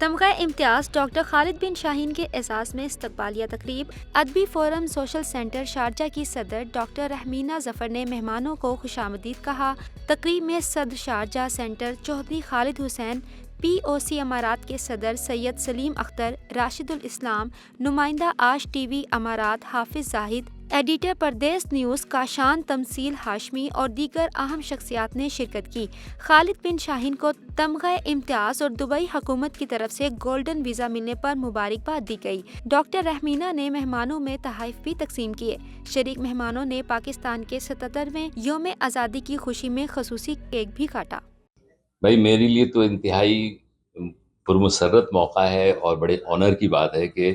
تمغہ امتیاز ڈاکٹر خالد بن شاہین کے اعزاز میں استقبالیہ تقریب۔ ادبی فورم سوشل سینٹر شارجہ کی صدر ڈاکٹر رحمینہ ظفر نے مہمانوں کو خوش آمدید کہا۔ تقریب میں صدر شارجہ سینٹر چودھری خالد حسین، پی او سی امارات کے صدر سید سلیم اختر، راشد الاسلام، نمائندہ آج ٹی وی امارات حافظ زاہد، ایڈیٹر پردیس نیوز کاشان تمثیل ہاشمی اور دیگر اہم شخصیات نے شرکت کی۔ خالد بن شاہین کو تمغہ امتیاز اور دبئی حکومت کی طرف سے گولڈن ویزا ملنے پر مبارکباد دی گئی۔ ڈاکٹر رحمینہ نے مہمانوں میں تحائف بھی تقسیم کیے۔ شریک مہمانوں نے پاکستان کے 77ویں یوم آزادی کی خوشی میں خصوصی کیک بھی کاٹا۔ بھائی میرے لیے تو انتہائی پرمسرت موقع ہے اور بڑے آنر کی بات ہے کہ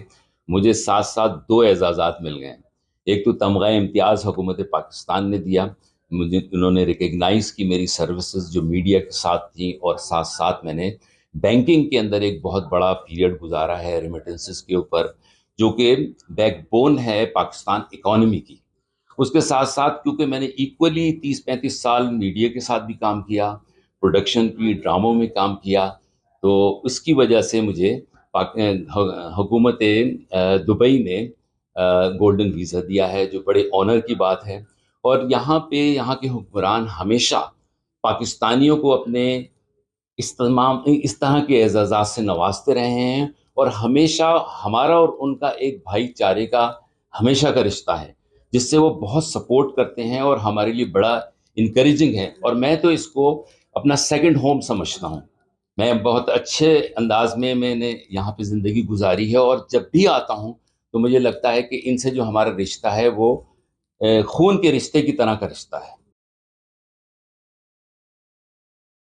مجھے ساتھ ساتھ دو اعزازات مل گئے ہیں۔ ایک تو تمغہ امتیاز حکومت پاکستان نے دیا، مجھے انہوں نے ریکگنائز کی میری سروسز جو میڈیا کے ساتھ تھیں، اور ساتھ ساتھ میں نے بینکنگ کے اندر ایک بہت بڑا پیریڈ گزارا ہے ریمیٹنسز کے اوپر، جو کہ بیک بون ہے پاکستان اکانومی کی۔ اس کے ساتھ ساتھ کیونکہ میں نے ایکولی 30-35 سال میڈیا کے ساتھ بھی کام کیا، پروڈکشن کی ڈراموں میں کام کیا، تو اس کی وجہ سے مجھے حکومت دبئی نے گولڈن ویزا دیا ہے، جو بڑے آنر کی بات ہے۔ اور یہاں یہاں کے حکمران ہمیشہ پاکستانیوں کو اپنے اس طرح کے اعزازات سے نوازتے رہے ہیں، اور ہمیشہ ہمارا اور ان کا ایک بھائی چارے کا ہمیشہ کا رشتہ ہے، جس سے وہ بہت سپورٹ کرتے ہیں اور ہمارے لیے بڑا انکریجنگ ہے۔ اور میں تو اس کو اپنا سیکنڈ ہوم سمجھتا ہوں۔ میں بہت اچھے انداز میں نے یہاں پہ زندگی گزاری ہے، اور جب بھی آتا ہوں تو مجھے لگتا ہے کہ ان سے جو ہمارا رشتہ ہے وہ خون کے رشتے کی طرح کا رشتہ ہے۔